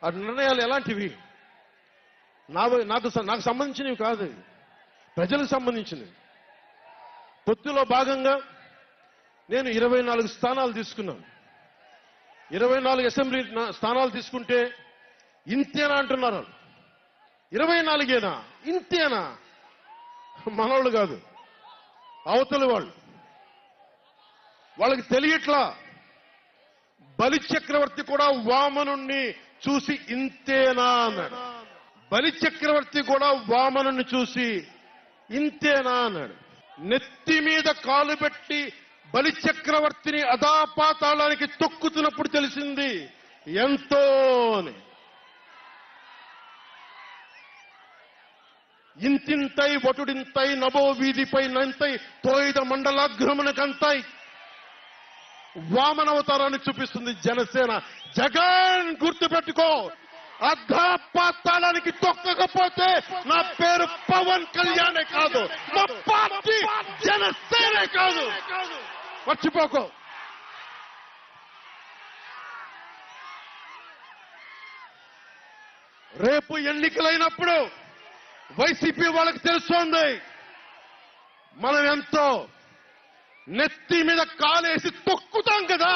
ఆ నిర్ణయాలు ఎలాంటివి? నాకు సంబంధించినవి కాదు, ప్రజలకు సంబంధించినవి. పొత్తులో భాగంగా నేను 24 స్థానాలు తీసుకున్నాను. 24 అసెంబ్లీ స్థానాలు తీసుకుంటే ఇంతేనా అంటున్నారు. 24ఏనా? ఇంతేనా? మనోళ్ళు కాదు, అవతలి వాళ్ళకి తెలియట్లా. బలి చక్రవర్తి కూడా వామనుణ్ణి చూసి ఇంతేనా అన్నాడు. బలి చక్రవర్తి కూడా వామనుణ్ణి చూసి ఇంతేనా అన్నాడు. నెత్తి మీద కాలు పెట్టి బలి చక్రవర్తిని అధాపాతాళానికి తొక్కుతున్నప్పుడు తెలిసింది ఎంతో అని. ఇంతింతై వటుడింతై నభో వీధిపై నంతై తోయిద మండలాగ్రమణకంతై వామనవతారాన్ని చూపిస్తుంది జనసేన. జగన్ గుర్తుపెట్టుకో, అధాపాతాళానికి తొక్కకపోతే నా పేరు పవన్ కళ్యాణే కాదు, మా పార్టీ జనసేనే కాదు, మర్చిపోకో. రేపు ఎన్నికలైనప్పుడు వైసీపీ వాళ్ళకి తెలుస్తోంది మనం ఎంతో. నెత్తి మీద కాలేసి తొక్కుతాం కదా,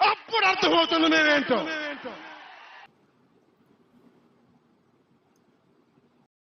అప్పుడు అర్థమవుతుంది నేనేంటో.